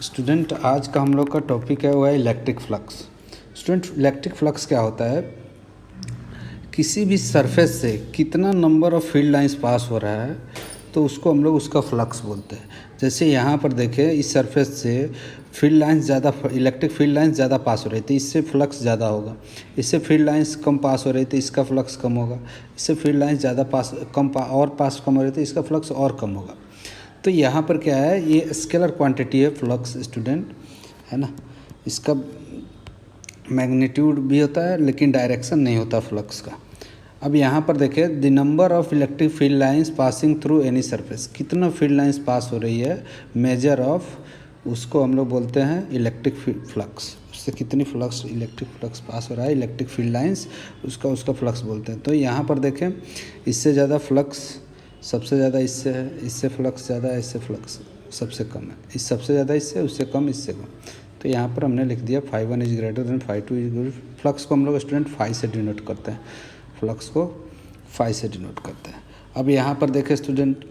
Student आज का हम लोग का टॉपिक है वो है electric flux. Student electric flux क्या होता है, किसी भी सरफेस से कितना number of field lines pass हो रहा है तो उसको हम लोग उसका फ्लक्स बोलते हैं। जैसे यहाँ पर देखें, इस सरफेस से फील्ड लाइंस ज़्यादा, इलेक्ट्रिक फील्ड लाइंस ज़्यादा पास हो रही थी, इससे फ्लक्स ज़्यादा होगा। इससे फील्ड लाइंस कम पास हो रही थी, इसका फ्लक्स कम होगा। इससे फील्ड लाइंस ज़्यादा पास कम हो रही थी, इसका फ्लक्स और कम होगा। तो यहाँ पर क्या है, ये स्केलर क्वांटिटी है फ्लक्स स्टूडेंट, है ना। इसका मैग्नीट्यूड भी होता है लेकिन डायरेक्शन नहीं होता फ्लक्स का। अब यहाँ पर देखें, the number of electric field lines passing through any surface, कितना फील्ड लाइंस पास हो रही है, मेजर ऑफ, उसको हम लोग बोलते हैं इलेक्ट्रिक फ्लक्स। उससे कितनी फ्लक्स, इलेक्ट्रिक फ्लक्स पास हो रहा है, इलेक्ट्रिक फील्ड लाइंस, उसका फ्लक्स बोलते हैं। तो यहाँ पर देखें, इससे ज़्यादा फ्लक्स सबसे ज़्यादा इससे है, इससे फ्लक्स ज़्यादा है, इससे फ्लक्स सबसे कम है, इस सबसे ज़्यादा इससे, उससे कम, इससे कम। तो यहाँ पर हमने लिख दिया φ1 is greater than φ2 is greater. Flux को हम लोग स्टूडेंट फाई से डिनोट करते हैं, फ्लक्स को फाई से डिनोट करते हैं। अब यहाँ पर देखें स्टूडेंट,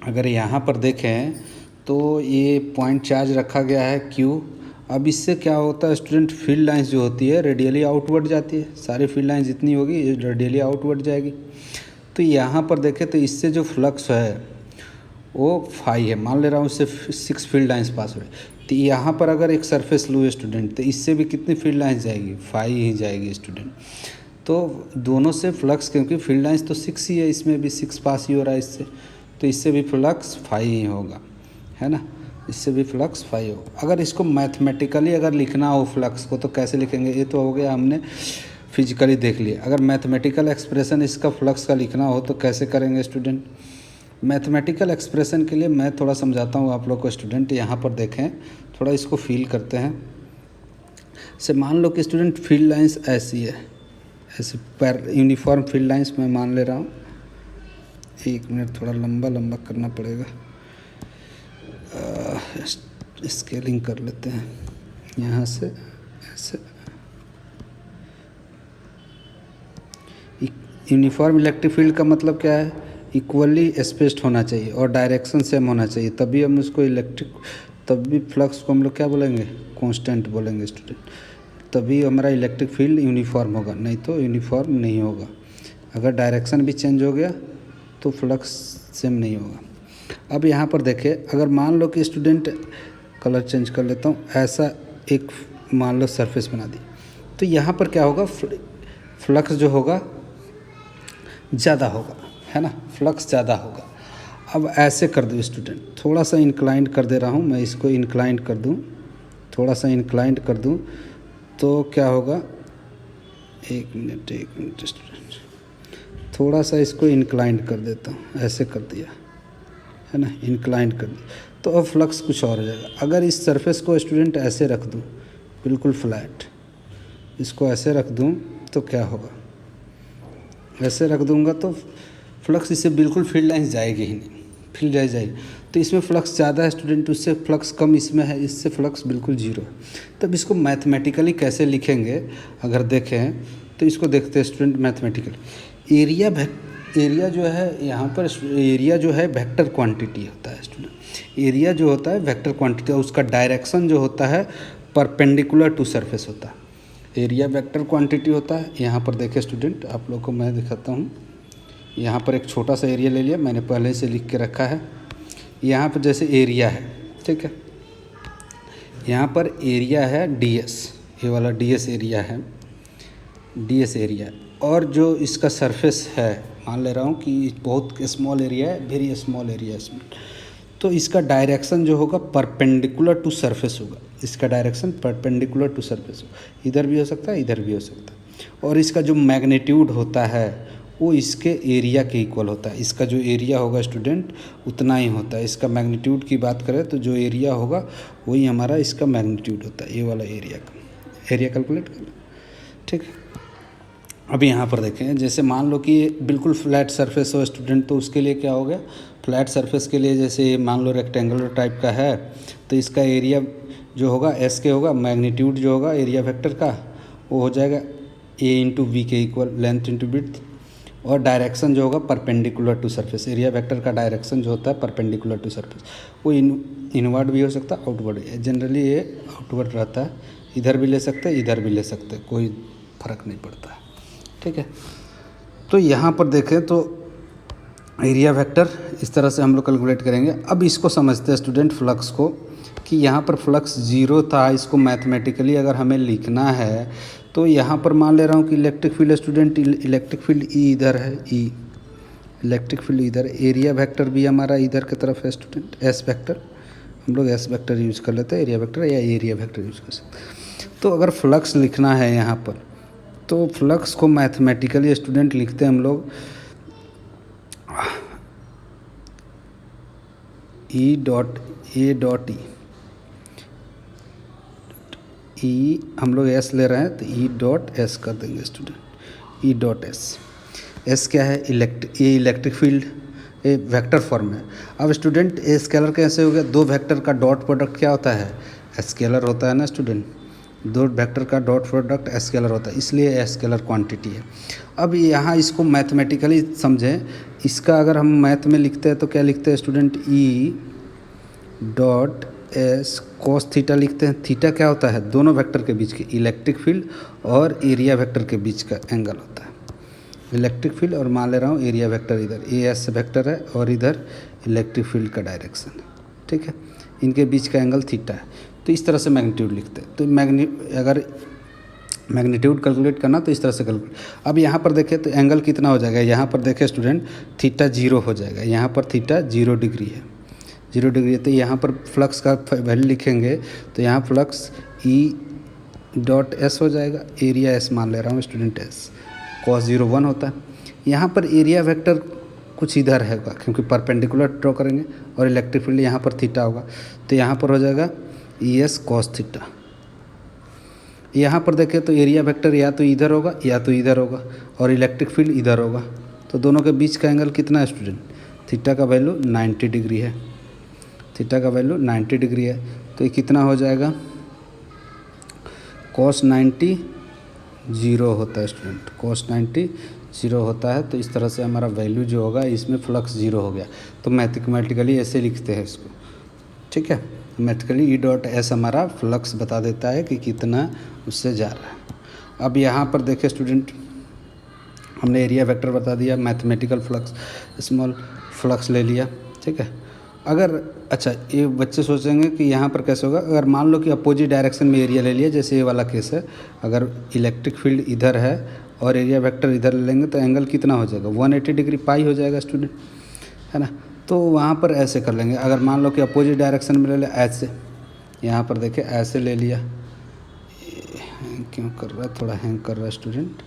अगर यहाँ पर देखें तो ये पॉइंट चार्ज रखा गया है Q। अब इससे क्या होता है स्टूडेंट, फील्ड लाइंस जो होती है रेडियली आउटवर्ड जाती है, सारी फील्ड लाइंस जितनी होगी ये रेडियली आउटवर्ड जाएगी। तो यहाँ पर देखें तो इससे जो फ्लक्स है वो फाई है, मान ले रहा हूँ इससे 6 फील्ड लाइंस पास हो रही है। तो यहाँ पर अगर एक सरफेस लूँ स्टूडेंट, तो इससे भी कितनी फील्ड लाइंस जाएगी, फाई ही जाएगी स्टूडेंट। तो दोनों से फ्लक्स, क्योंकि फील्ड लाइंस तो 6 ही है, इसमें भी 6 पास ही हो रहा है इससे, तो इससे भी फ्लक्स फाई ही होगा, है ना। इससे भी फ्लक्स फाई होगा। अगर इसको मैथमेटिकली अगर लिखना हो फ्लक्स को तो कैसे लिखेंगे, ये तो हो गया हमने फिजिकली देख लिया। अगर मैथमेटिकल एक्सप्रेशन इसका फ्लक्स का लिखना हो तो कैसे करेंगे स्टूडेंट। मैथमेटिकल एक्सप्रेशन के लिए मैं थोड़ा समझाता हूँ आप लोग को स्टूडेंट। यहाँ पर देखें, थोड़ा इसको फील करते हैं। से मान लो कि स्टूडेंट फील्ड लाइंस ऐसी है, ऐसे पैर यूनिफॉर्म फील्ड लाइंस मैं मान ले रहा हूँ। एक मिनट, थोड़ा लंबा लंबा करना पड़ेगा, स्केलिंग कर लेते हैं यहाँ से ऐसे। यूनिफॉर्म इलेक्ट्रिक फील्ड का मतलब क्या है, इक्वली स्पेस्ड होना चाहिए और डायरेक्शन सेम होना चाहिए, तभी हम उसको इलेक्ट्रिक, तभी फ्लक्स को हम लोग क्या बोलेंगे, कांस्टेंट बोलेंगे स्टूडेंट। तभी हमारा इलेक्ट्रिक फील्ड यूनिफॉर्म होगा, नहीं तो यूनिफॉर्म नहीं होगा। अगर डायरेक्शन भी चेंज हो गया तो फ्लक्स सेम नहीं होगा। अब यहाँ पर देखें, अगर मान लो कि स्टूडेंट, कलर चेंज कर लेता हूँ, ऐसा एक मान लो सरफेस बना दी, तो यहाँ पर क्या होगा, फ्लक्स जो होगा ज़्यादा होगा, है ना, फ्लक्स ज़्यादा होगा। अब ऐसे कर दूँ स्टूडेंट, थोड़ा सा इंक्लाइंड कर दे रहा हूँ मैं, इसको इंक्लाइंड कर दूँ, थोड़ा सा इंक्लाइंड कर दूँ तो क्या होगा, एक मिनट स्टूडेंट, थोड़ा सा इसको इंक्लाइंड कर देता हूँ, ऐसे कर दिया, है ना, इंक्लाइंड कर दिया, तो अब फ्लक्स कुछ और हो जाएगा। अगर इस सरफेस को स्टूडेंट ऐसे रख दूँ, बिल्कुल फ्लैट, इसको ऐसे रख दूँ तो क्या होगा, ऐसे रख दूंगा तो फ्लक्स, इससे बिल्कुल फील्ड लाइंस जाएगी ही नहीं, फील्ड लाइंस जाएगी। तो इसमें फ्लक्स ज़्यादा है स्टूडेंट, उससे फ्लक्स कम इसमें है, इससे फ्लक्स बिल्कुल जीरो है। तब इसको मैथमेटिकली कैसे लिखेंगे अगर देखें तो इसको देखते हैं स्टूडेंट मैथमेटिकली। एरिया जो है यहाँ पर, एरिया जो है वेक्टर क्वांटिटी होता है स्टूडेंट। एरिया जो होता है वेक्टर क्वांटिटी, उसका डायरेक्शन जो होता है परपेंडिकुलर टू सरफेस होता है। एरिया वेक्टर क्वांटिटी होता है। यहाँ पर देखें स्टूडेंट, आप लोग को मैं दिखाता हूँ। यहाँ पर एक छोटा सा एरिया ले लिया मैंने, पहले से लिख के रखा है। यहाँ पर जैसे एरिया है, ठीक है, यहाँ पर एरिया है ds, ये वाला ds एरिया है, ds एरिया। और जो इसका सरफेस है, मान ले रहा हूँ कि बहुत स्मॉल एरिया है, वेरी स्मॉल एरिया इसमें, तो इसका डायरेक्शन जो होगा परपेंडिकुलर टू सरफेस होगा। इसका डायरेक्शन परपेंडिकुलर टू सरफेस होगा, इधर भी हो सकता है, इधर भी हो सकता है। और इसका जो मैग्नीट्यूड होता है वो इसके एरिया के इक्वल होता है। इसका जो एरिया होगा स्टूडेंट उतना ही होता है। इसका मैग्नीट्यूड की बात करें तो जो एरिया होगा वही हमारा इसका मैग्नीट्यूड होता है, ये वाला एरिया का। एरिया कैलकुलेट कर लो, ठीक है। अब यहाँ पर देखें, जैसे मान लो कि बिल्कुल फ्लैट सरफेस हो स्टूडेंट, तो उसके लिए क्या हो गया, फ्लैट सरफेस के लिए जैसे मान लो रेक्टेंगुलर टाइप का है, तो इसका एरिया जो होगा एस के होगा, मैग्नीट्यूड जो होगा एरिया वेक्टर का वो हो जाएगा a इंटू वी के इक्वल, लेंथ इंटू विड्थ। और डायरेक्शन जो होगा perpendicular to surface. Area vector का डायरेक्शन जो होता है परपेंडिकुलर टू सरफेस, वो इनवर्ड भी हो सकता है, आउटवर्ड भी। जनरली ये आउटवर्ड रहता है, इधर भी ले सकते हैं, इधर भी ले सकते हैं, कोई फ़र्क नहीं पड़ता है। ठीक है, तो यहाँ पर देखें तो एरिया वेक्टर इस तरह से हम लोग कैलकुलेट करेंगे। अब इसको समझते हैं स्टूडेंट फ्लक्स को, कि यहाँ पर फ्लक्स 0 था, इसको मैथमेटिकली अगर हमें लिखना है तो यहाँ पर मान ले रहा हूँ कि electric field student, electric field E इधर है, ई इलेक्ट्रिक फील्ड इधर, एरिया वेक्टर भी हमारा इधर की तरफ है स्टूडेंट, एस वेक्टर, हम लोग एस वेक्टर यूज़ कर लेते हैं, एरिया वेक्टर या एरिया वेक्टर यूज़ कर सकते हैं। तो अगर फ्लक्स लिखना है यहाँ पर, तो फ्लक्स को मैथमेटिकली स्टूडेंट लिखते हैं हम लोग E dot A dot E हम लोग एस ले रहे हैं तो ई डॉट एस कर देंगे student, E dot S. S क्या है? ये इलेक्ट्रिक फील्ड, ये वेक्टर फॉर्म है। अब स्टूडेंट ए स्केलर कैसे हो गया? दो वेक्टर का डॉट प्रोडक्ट क्या होता है? स्केलर होता है ना स्टूडेंट, दो वेक्टर का डॉट प्रोडक्ट स्केलर होता है, इसलिए स्केलर क्वांटिटी है। अब यहाँ इसको मैथमेटिकली समझें, इसका अगर हम मैथ में लिखते हैं तो क्या लिखते हैं student? E dot S cos theta लिखते हैं। थीटा क्या होता है? दोनों वेक्टर के बीच के इलेक्ट्रिक फील्ड और एरिया वेक्टर के बीच का एंगल होता है। इलेक्ट्रिक फील्ड और मान ले रहा हूँ एरिया वेक्टर, इधर ए एस वेक्टर है और इधर इलेक्ट्रिक फील्ड का डायरेक्शन है। ठीक है, इनके बीच का एंगल थीटा है। तो इस तरह से मैग्नीट्यूड लिखते हैं। तो अगर मैग्नीट्यूड कैलकुलेट करना तो इस तरह से कैलकुलेट। अब यहाँ पर देखें तो एंगल कितना हो जाएगा? यहाँ पर देखें स्टूडेंट, थीटा 0 हो जाएगा। यहाँ पर थीटा 0 डिग्री है, 0 डिग्री है। तो यहाँ पर फ्लक्स का वैल्यू लिखेंगे तो यहाँ फ्लक्स ई डॉट एस हो जाएगा, एरिया एस मान ले रहा हूँ स्टूडेंट, एस कॉस 0 1 होता है। यहाँ पर एरिया वेक्टर कुछ इधर है क्योंकि परपेंडिकुलर ड्रॉ करेंगे, और इलेक्ट्रिक फील्ड यहाँ पर थीटा होगा, तो यहाँ पर हो जाएगा ई एस कॉस थीटा। यहाँ पर देखें तो एरिया वेक्टर या तो इधर होगा या तो इधर होगा, और इलेक्ट्रिक फील्ड इधर होगा। तो दोनों के बीच का एंगल कितना है स्टूडेंट? थीटा का वैल्यू 90 डिग्री है, थीटा का वैल्यू 90 डिग्री है। तो ये कितना हो जाएगा? कॉस 90 0 होता है स्टूडेंट, कॉस 90 0 होता है। तो इस तरह से हमारा वैल्यू जो होगा इसमें फ्लक्स 0 हो गया। तो मैथमेटिकली ऐसे लिखते हैं इसको। ठीक है, मैथमेटिकली ई डॉट एस हमारा फ्लक्स बता देता है कि कितना उससे जा रहा है। अब यहाँ पर देखें स्टूडेंट, हमने एरिया वेक्टर बता दिया, मैथमेटिकल फ्लक्स, स्मॉल फ्लक्स ले लिया। ठीक है, अगर अच्छा ये बच्चे सोचेंगे कि यहाँ पर कैसे होगा? अगर मान लो कि अपोजिट डायरेक्शन में एरिया ले लिया, जैसे ये वाला केस है, अगर इलेक्ट्रिक फील्ड इधर है और एरिया वेक्टर इधर ले लेंगे तो एंगल कितना हो जाएगा? 180 डिग्री पाई हो जाएगा स्टूडेंट, है ना। तो वहाँ पर ऐसे कर लेंगे। अगर मान लो कि अपोजिट डायरेक्शन में ले लें, ऐसे, यहाँ पर देखें ऐसे ले लिया, क्यों कर रहा है, थोड़ा हैंग कर रहा है स्टूडेंट।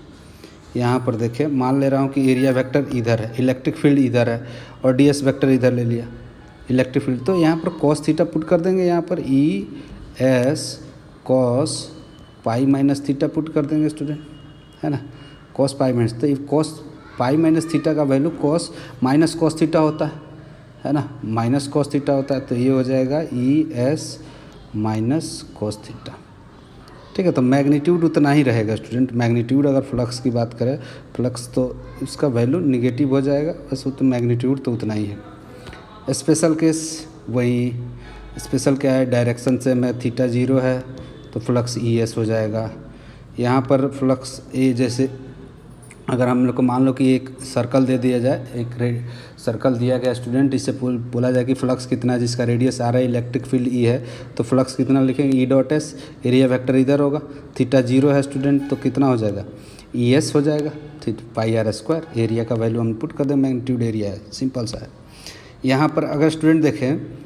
यहाँ पर देखें, मान ले रहा हूँ कि एरिया वेक्टर इधर है, इलेक्ट्रिक फील्ड इधर है, और डी एस वेक्टर इधर ले लिया, इलेक्ट्रिक फील्ड। तो यहाँ पर कॉस थीटा पुट कर देंगे, यहाँ पर E S cos pi minus theta put कर देंगे स्टूडेंट, है ना, कॉस पाई माइनस। तो कॉस पाई माइनस थीटा का value cos minus cos theta होता है ना, माइनस कॉस थीटा होता है। तो ये हो जाएगा E S minus cos theta. ठीक है, तो मैग्नीट्यूड उतना ही रहेगा स्टूडेंट। मैग्नीट्यूड अगर फ्लक्स की बात करें, फ्लक्स तो उसका वैल्यू निगेटिव हो जाएगा, बस वो तो मैग्नीट्यूड तो उतना ही है। स्पेशल केस वही, स्पेशल क्या है? डायरेक्शन से में थीटा 0 है तो फ्लक्स ई एस हो जाएगा। यहाँ पर फ्लक्स ए, जैसे अगर हम लोग को मान लो कि एक सर्कल दे दिया जाए, एक सर्कल दिया गया स्टूडेंट, इससे बोला जाए कि फ्लक्स कितना है, जिसका रेडियस आ रहा है, इलेक्ट्रिक फील्ड ई है, तो फ्लक्स कितना लिखेंगे? E dot S, area vector इधर होगा, थीटा 0 है स्टूडेंट, तो कितना हो जाएगा? ई एस हो जाएगा, पाई आर स्क्वायर। एरिया का वैल्यू हम पुट कर दें, मैग्नीट्यूड एरिया है, सिंपल सा है। यहाँ पर अगर स्टूडेंट देखें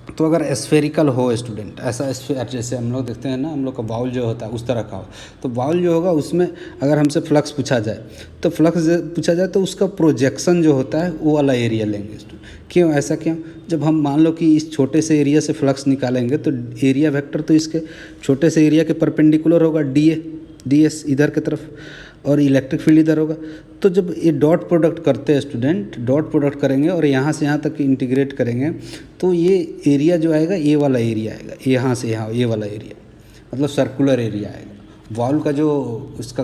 तो अगर स्फेरिकल हो स्टूडेंट, ऐसा जैसे हम लोग देखते हैं ना, हम लोग का बाउल जो होता है उस तरह का हो, तो बाउल जो होगा उसमें अगर हमसे फ्लक्स पूछा जाए, तो फ्लक्स पूछा जाए तो उसका प्रोजेक्शन जो होता है वो वाला एरिया लेंगे स्टूडेंट। क्यों, ऐसा क्यों? जब हम मान लो कि इस छोटे से एरिया से फ्लक्स निकालेंगे तो एरिया वेक्टर तो इसके छोटे से एरिया के परपेंडिकुलर होगा, डी एस इधर की तरफ, और इलेक्ट्रिक फील्ड इधर होगा। तो जब ये डॉट प्रोडक्ट करते हैं स्टूडेंट, डॉट प्रोडक्ट करेंगे और यहाँ से यहाँ तक इंटीग्रेट करेंगे, तो ये एरिया जो आएगा ये वाला एरिया आएगा, यहाँ से यहाँ ये वाला एरिया, मतलब सर्कुलर एरिया आएगा। वॉल का जो उसका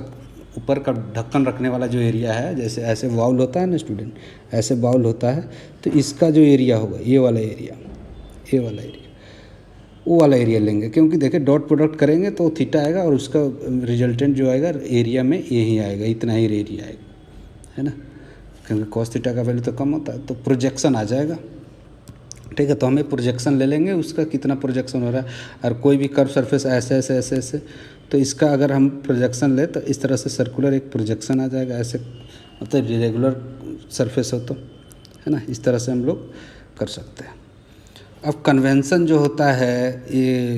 ऊपर का ढक्कन रखने वाला जो एरिया है, जैसे ऐसे बाउल होता है ना स्टूडेंट, ऐसे बाउल होता है, तो इसका जो एरिया होगा ये वाला एरिया, ये वाला एरिया, वो वाला एरिया लेंगे, क्योंकि देखिए डॉट प्रोडक्ट करेंगे तो थीटा आएगा और उसका रिजल्टेंट जो आएगा एरिया में यही आएगा, इतना ही एरिया आएगा, है ना, क्योंकि कॉस थीटा का वैल्यू तो कम होता है, तो प्रोजेक्शन आ जाएगा। ठीक है, तो हमें प्रोजेक्शन ले लेंगे, उसका कितना प्रोजेक्शन हो रहा है, और कोई भी कर्व सरफेस ऐसे ऐसे ऐसे ऐसे, तो इसका अगर हम प्रोजेक्शन ले तो इस तरह से सर्कुलर एक प्रोजेक्शन आ जाएगा, ऐसे मतलब रेगुलर सरफेस हो तो, है ना, इस तरह से हम लोग कर सकते हैं। अब कन्वेंशन जो होता है, ये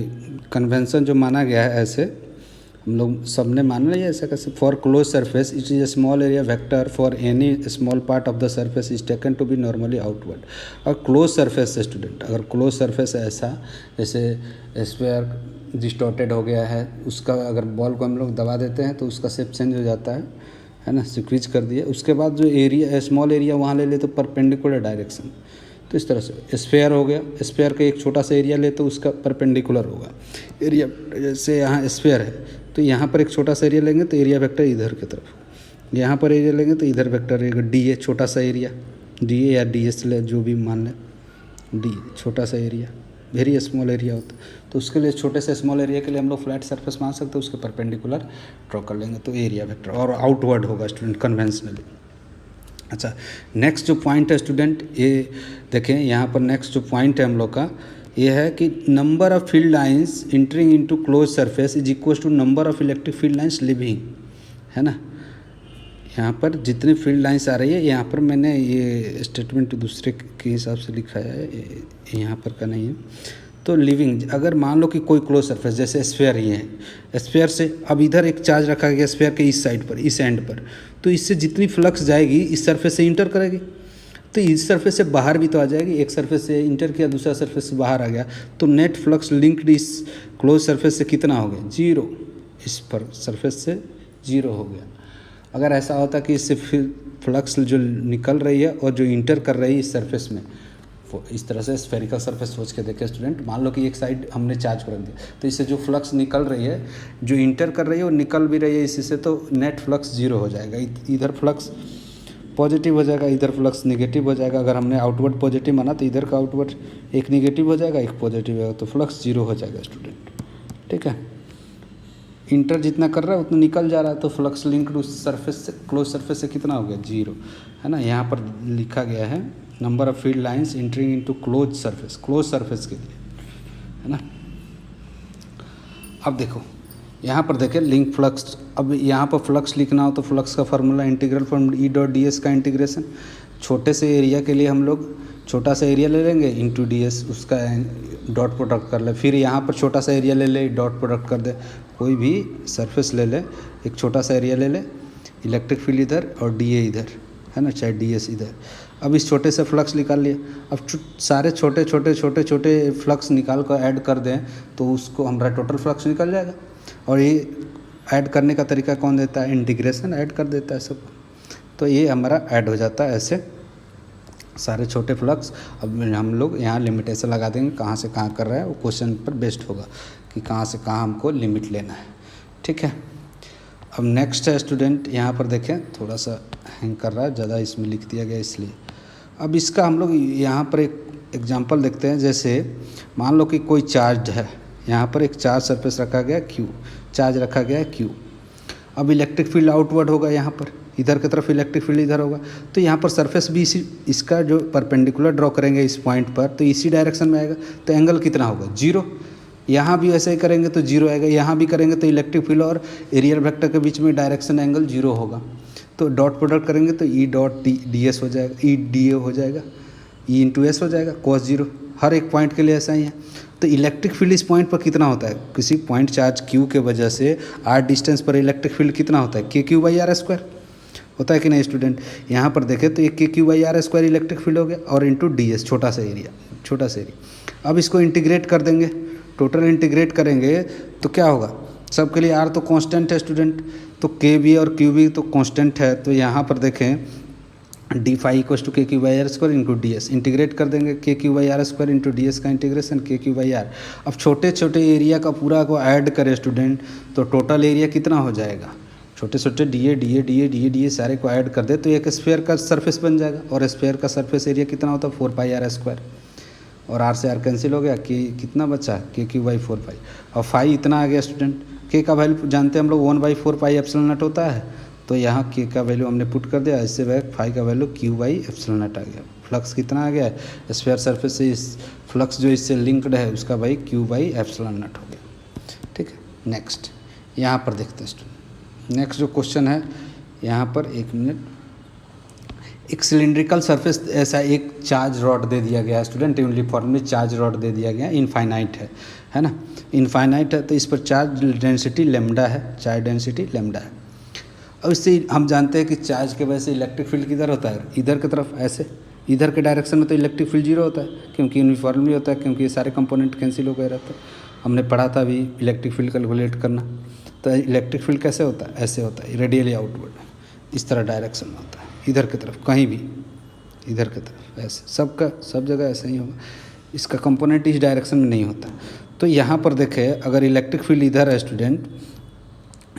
कन्वेंशन जो माना गया है, ऐसे हम लोग सबने मान लिया ऐसा कैसे, for close surface it is a small area vector for any small part of the surface is taken to be normally outward. और क्लोज सरफेस से स्टूडेंट, अगर क्लोज सरफेस है ऐसा, जैसे स्फीयर डिस्टॉर्टेड हो गया है, उसका अगर बॉल को हम लोग दबा देते हैं तो उसका शेप चेंज हो जाता है ना, सिक्रीज कर दिया, उसके बाद जो एरिया स्मॉल एरिया वहाँ ले ले तो परपेंडिकुलर डायरेक्शन, तो इस तरह से स्फीयर हो गया, स्फीयर का एक छोटा सा एरिया ले तो उसका परपेंडिकुलर होगा एरिया, जैसे यहाँ स्फीयर है तो यहाँ पर एक छोटा सा एरिया लेंगे तो एरिया वेक्टर इधर की तरफ, यहाँ पर एरिया लेंगे तो इधर वेक्टर रहेगा डी ए, छोटा सा एरिया डी ए या डी एस ले, जो भी मान लें, डी छोटा सा एरिया, वेरी स्मॉल एरिया होता है, तो उसके लिए छोटे से स्मॉल एरिया के लिए हम लोग फ्लैट सरफेस मान सकते हैं, उसके परपेंडिकुलर ड्रॉ कर लेंगे तो एरिया वेक्टर, और आउटवर्ड होगा स्टूडेंट कन्वेंशनली। अच्छा, नेक्स्ट जो पॉइंट है स्टूडेंट, ये देखें यहाँ पर नेक्स्ट जो पॉइंट है हम लोग का, ये है कि number of field lines entering into close surface is equal to number of electric field lines leaving, है ना। यहाँ पर जितनी फील्ड लाइंस आ रही है, यहाँ पर मैंने ये स्टेटमेंट दूसरे के हिसाब से लिखा है, यहाँ पर का नहीं है, तो लिविंग, अगर मान लो कि कोई क्लोज सरफेस जैसे स्फीयर ही है, स्फीयर से अब इधर एक चार्ज रखा गया स्फीयर के इस साइड पर, इस एंड पर, तो इससे जितनी फ्लक्स जाएगी इस सरफेस से इंटर करेगी, तो इस सरफेस से बाहर भी तो आ जाएगी, एक सरफेस से इंटर किया दूसरा सरफेस से बाहर आ गया, तो नेट फ्लक्स लिंक्ड इस क्लोज सरफेस से कितना हो गया, जीरो, इस पर सरफेस से जीरो हो गया। अगर ऐसा होता कि इससे फ्लक्स जो निकल रही है और जो इंटर कर रही है इस सरफेस में, इस तरह से स्फेरिकल सरफेस सोच के देखें स्टूडेंट, मान लो कि एक साइड हमने चार्ज कर दिया, तो इससे जो फ्लक्स निकल रही है, जो इंटर कर रही है वो निकल भी रही है इसी से, तो नेट फ्लक्स जीरो हो जाएगा, इधर फ्लक्स पॉजिटिव हो जाएगा, इधर फ्लक्स नेगेटिव हो जाएगा। अगर हमने आउटवर्ड पॉजिटिव माना तो इधर का आउटवर्ड एक नेगेटिव हो जाएगा, एक पॉजिटिव होगा, तो फ्लक्स जीरो हो जाएगा स्टूडेंट। ठीक है, इंटर जितना कर रहा है उतना निकल जा रहा है, तो फ्लक्स लिंक्ड उस सरफेस से, क्लोज सरफेस से कितना हो गया, जीरो, है ना। यहाँ पर लिखा गया है number of field lines entering into close surface, close surface के लिए, है ना। अब देखो यहाँ पर देखें लिंक फ्लक्स, अब यहाँ पर फ्लक्स लिखना हो तो फ्लक्स का formula integral from E dot D s का इंटीग्रेशन, छोटे से एरिया के लिए हम लोग छोटा सा एरिया ले लेंगे इंटू डी एस, उसका डॉट प्रोडक्ट कर ले, फिर यहाँ पर छोटा सा एरिया ले ले, डॉट प्रोडक्ट कर दे, कोई भी सरफेस ले ले, एक छोटा सा एरिया ले ले, इलेक्ट्रिक फील्ड इधर और डी ए इधर, है ना, चाहे डी एस इधर। अब इस छोटे से फ्लक्स निकाल लिया, अब सारे छोटे छोटे छोटे छोटे फ्लक्स निकाल कर ऐड कर दें तो उसको हमारा टोटल फ्लक्स निकल जाएगा। और ये ऐड करने का तरीका कौन देता है, इंटीग्रेशन ऐड कर देता है सब, तो ये हमारा ऐड हो जाता है ऐसे सारे छोटे फ्लक्स। अब हम लोग यहाँ लिमिटेशन लगा देंगे, कहाँ से कहाँ कर रहा है वो क्वेश्चन पर बेस्ड होगा कि कहाँ से कहाँ हमको लिमिट लेना है। ठीक है, अब नेक्स्ट है स्टूडेंट, यहाँ पर देखें थोड़ा सा हैंग कर रहा है, ज़्यादा इसमें लिख दिया गया इसलिए। अब इसका हम लोग यहाँ पर एक एग्जांपल देखते हैं, जैसे मान लो कि कोई चार्ज है, यहाँ पर एक चार्ज सरफेस रखा गया क्यू, चार्ज रखा गया है क्यू। अब इलेक्ट्रिक फील्ड आउटवर्ड होगा, यहाँ पर इधर की तरफ इलेक्ट्रिक फील्ड इधर होगा, तो यहाँ पर सरफेस भी इसी, इसका जो परपेंडिकुलर ड्रॉ करेंगे इस पॉइंट पर तो इसी डायरेक्शन में आएगा, तो एंगल कितना होगा, जीरो। यहाँ भी ऐसे ही करेंगे तो जीरो आएगा, यहाँ भी करेंगे तो इलेक्ट्रिक फील्ड और एरियल वेक्टर के बीच में डायरेक्शन एंगल जीरो होगा, तो डॉट प्रोडक्ट करेंगे तो ई डॉट डी एस हो जाएगा, ई डी ए हो जाएगा, ई इंटू एस हो जाएगा, कॉस जीरो। हर एक पॉइंट के लिए ऐसा ही है। तो इलेक्ट्रिक फील्ड इस पॉइंट पर कितना होता है, किसी पॉइंट चार्ज क्यू के वजह से आर डिस्टेंस पर इलेक्ट्रिक फील्ड कितना होता है, के क्यू बाई आर स्क्वायर होता है कि नहीं स्टूडेंट। यहाँ पर देखें तो एक k q by are square electric field हो गया और इंटू डी एस, छोटा सा एरिया। अब इसको इंटीग्रेट कर देंगे, टोटल इंटीग्रेट करेंगे तो क्या होगा, सबके लिए आर तो कांस्टेंट है स्टूडेंट, तो के भी और क्यू भी तो कांस्टेंट है, तो यहाँ पर देखें d phi equals to k q by are square into d s, integrate कर देंगे k q by are square into d s का integration k q by r. अब छोटे छोटे एरिया का पूरा को ऐड करें स्टूडेंट तो टोटल एरिया कितना हो जाएगा, छोटे छोटे डी ए सारे को ऐड कर दे तो एक स्फीयर का सरफेस बन जाएगा। और स्फीयर का सरफेस एरिया कितना होता है 4πr²। और आर से आर कैंसिल हो गया, के कितना बचा KQ/4π। और फाई इतना आ गया स्टूडेंट। के का वैल्यू जानते हैं हम लोग 1/4πε0 होता है, तो यहाँ के का वैल्यू हमने पुट कर दिया, इससे वह फाई का वैल्यू Q/ε0 आ गया। फ्लक्स कितना आ गया है स्फीयर सरफेस से, इस फ्लक्स जो इससे लिंक्ड है उसका भाई Q/ε0 हो गया। ठीक है, नेक्स्ट यहाँ पर देखते हैं स्टूडेंट। नेक्स्ट जो क्वेश्चन है यहाँ पर, एक मिनट, एक सिलिंड्रिकल सरफेस, ऐसा एक चार्ज रॉड दे दिया गया है स्टूडेंट, यूनिफॉर्मली चार्ज रॉड दे दिया गया है, इनफाइनाइट है ना, इनफाइनाइट है। तो इस पर चार्ज डेंसिटी लेमडा है, चार्ज डेंसिटी लेमडा है। और इससे हम जानते हैं कि चार्ज के वजह से इलेक्ट्रिक फील्ड किधर होता है, इधर की तरफ, ऐसे इधर के डायरेक्शन में तो इलेक्ट्रिक फील्ड जीरो होता है, क्योंकि यूनिफॉर्मली होता है, क्योंकि ये सारे कंपोनेंट कैंसिल हो गए रहते हैं। हमने पढ़ा था अभी इलेक्ट्रिक फील्ड कैलकुलेट करना। तो इलेक्ट्रिक फील्ड कैसे होता है, ऐसे होता है, रेडियली आउटवर्ड, इस तरह डायरेक्शन में होता है, इधर की तरफ, कहीं भी इधर की तरफ, ऐसे सबका सब जगह ऐसे ही होगा। इसका कंपोनेंट इस डायरेक्शन में नहीं होता। तो यहाँ पर देखें, अगर इलेक्ट्रिक फील्ड इधर है स्टूडेंट,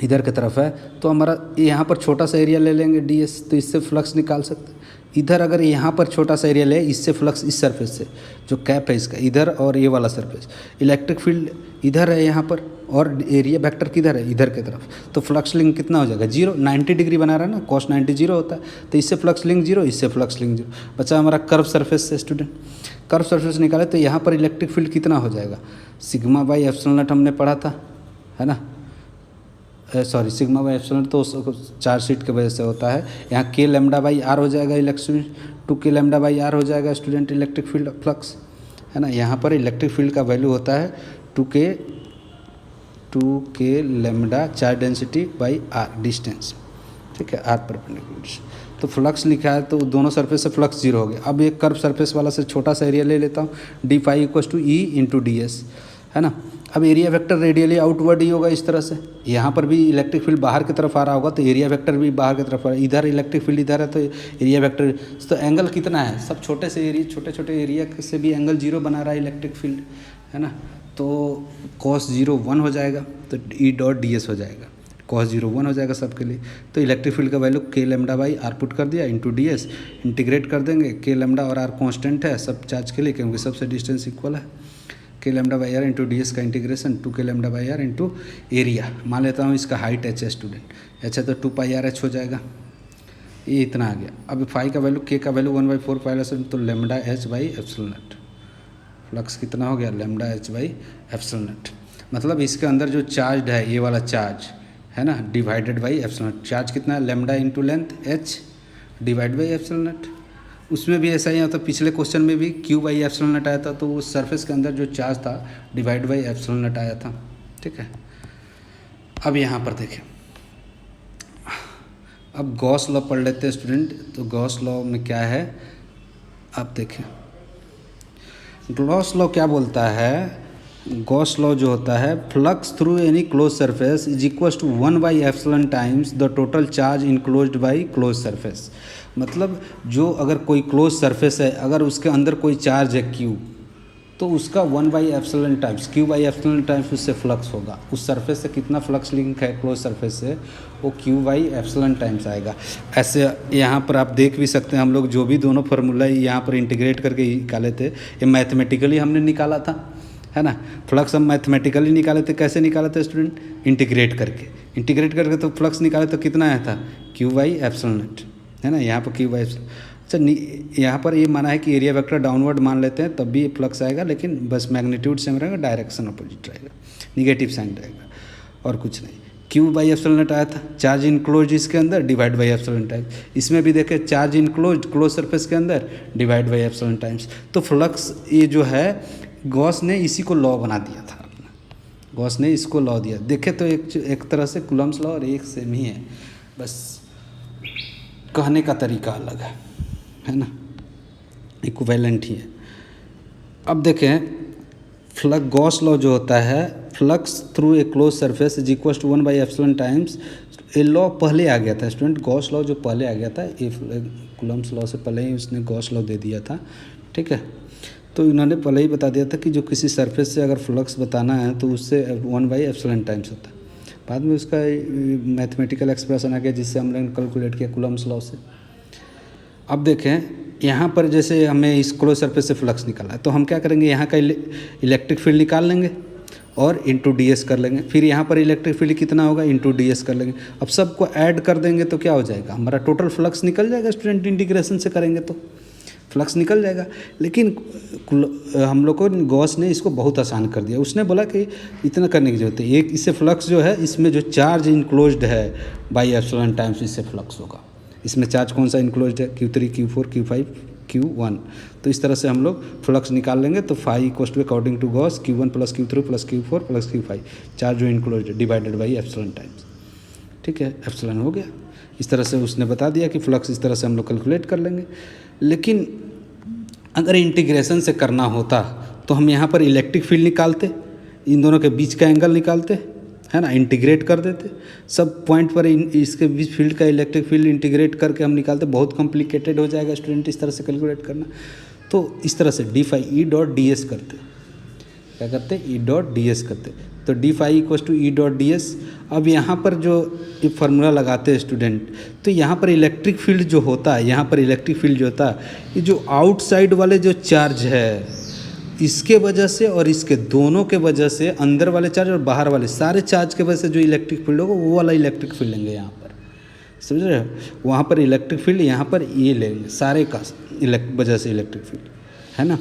इधर की तरफ है, तो हमारा यहाँ पर छोटा सा एरिया ले लेंगे ds, तो इससे फ्लक्स निकाल सकते हैं। इधर अगर यहाँ पर छोटा सा एरिया ले, इससे फ्लक्स इस सरफेस से जो कैप है इसका, इधर और ये वाला सरफेस, इलेक्ट्रिक फील्ड इधर है यहाँ पर, और एरिया वेक्टर किधर है, इधर की तरफ, तो फ्लक्स लिंक कितना हो जाएगा 0, 90 डिग्री बना रहा है ना, cos 90 0 होता है, तो इससे फ्लक्स लिंक 0, इससे फ्लक्स लिंक 0। बचा हमारा कर्व सरफेस से स्टूडेंट, कर्व सरफेस निकाले तो यहाँ पर इलेक्ट्रिक फील्ड कितना हो जाएगा, σ/ε0 हमने पढ़ा था, है ना, सॉरी σ/ε तो चार्ज शीट की वजह से होता है। यहाँ K λ/r हो जाएगा, इलेक्ट्रिक 2K λ/r हो जाएगा स्टूडेंट, इलेक्ट्रिक फील्ड फ्लक्स, है ना। यहाँ पर इलेक्ट्रिक फील्ड का वैल्यू होता है 2K λ charge density by r distance, ठीक है, r परपेंडिकुलर। तो फ्लक्स लिखा है तो दोनों सरफेस से फ्लक्स 0 हो गया। अब एक कर्व सरफेस वाला से छोटा सा एरिया ले लेता हूँ, d∅ = E × ds, है ना। अब एरिया वेक्टर रेडियली आउटवर्ड ही होगा इस तरह से। यहाँ पर भी इलेक्ट्रिक फील्ड बाहर की तरफ आ रहा होगा, तो एरिया वेक्टर भी बाहर की तरफ आ रहा है। इधर इलेक्ट्रिक फील्ड इधर है, तो एरिया वेक्टर, तो एंगल कितना है, सब छोटे से एरिया, छोटे छोटे एरिया से भी एंगल 0 बना रहा है इलेक्ट्रिक फील्ड, है ना। तो cos 0 1 हो जाएगा, तो E.ds हो जाएगा, cos 0 1 हो जाएगा सबके लिए। तो इलेक्ट्रिक फील्ड का वैल्यू K λ/r पुट कर दिया इंटू ds, इंटीग्रेट कर देंगे। K λ और r कॉन्स्टेंट है सब चार्ज के लिए, क्योंकि सबसे डिस्टेंस इक्वल है। K λ/r इंटू ds का integration 2K λ/r into area, मान लेता हूँ इसका हाइट h है स्टूडेंट, h है तो 2πrh हो जाएगा, ये इतना आ गया। अब फाई का वैल्यू, K का वैल्यू 1/4π, तो λh/ε0, फ्लक्स कितना हो गया λh/ε0। मतलब इसके अंदर जो चार्ज है, ये वाला चार्ज है ना, डिवाइडेड बाई ε0, चार्ज कितना है λ into length h divide by ε0। उसमें भी ऐसा ही होता, पिछले क्वेश्चन में भी Q/ε0 आया था, तो उस सरफेस के अंदर जो चार्ज था डिवाइड बाई ε0 आया था, ठीक है। अब यहाँ पर देखें, अब गॉस लॉ पढ़ लेते हैं स्टूडेंट। तो गॉस लॉ में क्या है, आप देखें, गॉस लॉ क्या बोलता है, गॉस लॉ जो होता है, flux through any close surface is equal to 1/ε times the total charge enclosed by close surface. मतलब जो अगर कोई क्लोज सरफेस है, अगर उसके अंदर कोई चार्ज है Q, तो उसका 1/ε टाइम्स Q/ε टाइम्स उससे फ्लक्स होगा। उस सरफेस से कितना फ्लक्स लिंक है क्लोज सरफेस से, वो Q/ε टाइम्स आएगा। ऐसे यहाँ पर आप देख भी सकते हैं, हम लोग जो भी दोनों फार्मूला यहाँ पर इंटीग्रेट करके निकाले थे, ये मैथमेटिकली हमने निकाला था, है ना। फ्लक्स हम मैथमेटिकली निकाले थे, कैसे निकाले थे स्टूडेंट, इंटीग्रेट करके तो फ्लक्स निकाले तो कितना आया था Q/ε, है ना। यहाँ पर Q/ε, अच्छा यहाँ पर ये माना है कि एरिया वेक्टर डाउनवर्ड मान लेते हैं तब भी फ्लक्स आएगा, लेकिन बस मैग्नीट्यूड सेम रहेगा, डायरेक्शन अपोजिट रहेगा, निगेटिव साइन रहेगा और कुछ नहीं। Q/ε आया था, चार्ज इनक्लोज इसके अंदर डिवाइड बाई ε टाइम्स। इसमें भी देखें, चार्ज इनक्लोज क्लोज सरफेस के अंदर डिवाइड बाई ε टाइम्स। तो फ्लक्स ये जो है, गॉस ने इसी को लॉ बना दिया था अपना, गॉस ने इसको लॉ दिया। देखे तो एक तरह से कूलम्स लॉ और एक सेम ही है, बस कहने का तरीका अलग है ना, इक्विवेलेंट ही है। अब देखें, फ्लक्स गॉस लॉ जो होता है, flux through a close surface is equal to 1/ε times. ये लॉ पहले आ गया था स्टूडेंट, गॉस लॉ जो पहले आ गया था, ये कूलम्स लॉ से पहले ही उसने गॉस लॉ दे दिया था, ठीक है। तो इन्होंने पहले ही बता दिया था कि जो किसी सरफेस से अगर फ्लक्स बताना है तो उससे 1/ε टाइम्स होता है। बाद में उसका मैथमेटिकल एक्सप्रेशन आ गया जिससे हम लोगों ने कैलकुलेट किया कूलम्स लॉ से। अब देखें यहाँ पर जैसे हमें इस क्लोज सरफेस से फ्लक्स निकाला है तो हम क्या करेंगे, यहाँ का इलेक्ट्रिक फील्ड निकाल लेंगे और इंटू डी एस कर लेंगे। फिर यहाँ पर इलेक्ट्रिक फील्ड कितना होगा, इंटू डी एस कर लेंगे। अब सबको ऐड कर देंगे तो क्या हो जाएगा, हमारा टोटल फ्लक्स निकल जाएगा। स्टूडेंट इंटीग्रेशन से करेंगे तो फ्लक्स निकल जाएगा। लेकिन हम लोग को गॉस ने इसको बहुत आसान कर दिया। उसने बोला कि इतना करने की जरूरत है, एक इससे फ्लक्स जो है इसमें जो चार्ज इंक्लोज्ड है बाई एप्सिलॉन टाइम्स इससे फ्लक्स होगा। इसमें चार्ज कौन सा इंक्लोज्ड है, Q3 Q4 Q5 Q1। तो इस तरह से हम लोग फ्लक्स निकाल लेंगे। तो phi equals to according to Gauss Q1 plus Q3 plus Q4 plus Q5 charge जो इंक्लोज्ड है डिवाइडेड बाई एप्सिलॉन टाइम्स। ठीक है, एप्सिलॉन हो गया। इस तरह से उसने बता दिया कि फ्लक्स इस तरह से हम लोग कैलकुलेट कर लेंगे। लेकिन अगर इंटीग्रेशन से करना होता तो हम यहाँ पर इलेक्ट्रिक फील्ड निकालते, इन दोनों के बीच का एंगल निकालते, है ना, इंटीग्रेट कर देते सब पॉइंट पर। इसके बीच फील्ड का इलेक्ट्रिक फील्ड इंटीग्रेट करके हम निकालते, बहुत कॉम्प्लिकेटेड हो जाएगा स्टूडेंट इस तरह से कैलकुलेट करना। तो इस तरह से D phi E dot D S करते, क्या करते, ई डॉट डी एस करते। तो D phi equal to E dot D S. अब यहाँ पर जो ये फार्मूला लगाते हैं स्टूडेंट, तो यहाँ पर इलेक्ट्रिक फील्ड जो होता है, यहाँ पर इलेक्ट्रिक फील्ड जो होता है, ये जो आउटसाइड वाले जो चार्ज है इसके वजह से और इसके दोनों के वजह से, अंदर वाले चार्ज और बाहर वाले सारे चार्ज के वजह से जो इलेक्ट्रिक फील्ड होगा वो वाला इलेक्ट्रिक फील्ड लेंगे यहाँ पर, समझ रहे हो। वहाँ पर इलेक्ट्रिक फील्ड, यहाँ पर ये लेंगे सारे का वजह से इलेक्ट्रिक फील्ड, है ना,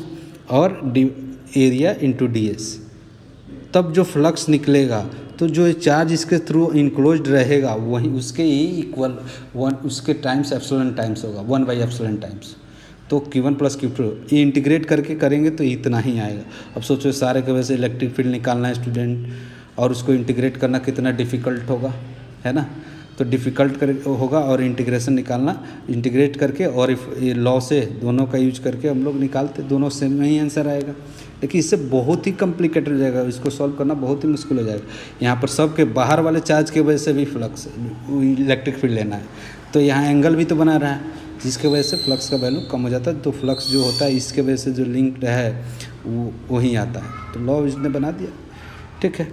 और एरिया इंटू डी एस। तब जो फ्लक्स निकलेगा तो जो चार्ज इसके थ्रू इनक्लोज्ड रहेगा वही उसके ही इक्वल वन उसके टाइम्स एप्सिलॉन टाइम्स होगा, 1 बाई एप्सिलॉन टाइम्स। तो Q1 प्लस Q2 ये इंटीग्रेट करके करेंगे तो इतना ही आएगा। अब सोचो सारे के वजह से इलेक्ट्रिक फील्ड निकालना है स्टूडेंट, और उसको इंटीग्रेट करना कितना डिफ़िकल्ट होगा, है ना। तो डिफ़िकल्ट कर होगा और इंटीग्रेशन निकालना, इंटीग्रेट करके और ये लॉ से दोनों का यूज करके हम लोग निकालते, दोनों सेम ही आंसर आएगा। लेकिन इससे बहुत ही कॉम्प्लिकेटेड हो जाएगा, इसको सॉल्व करना बहुत ही मुश्किल हो जाएगा। यहाँ पर सब के बाहर वाले चार्ज की वजह से भी फ्लक्स इलेक्ट्रिक फील्ड लेना है, तो यहाँ एंगल भी तो बना रहा है जिसके वजह से फ्लक्स का वैल्यू कम हो जाता है। तो फ्लक्स जो होता है इसके वजह से जो लिंक्ड है वो वही आता है। तो लॉ इसने बना दिया, ठीक है।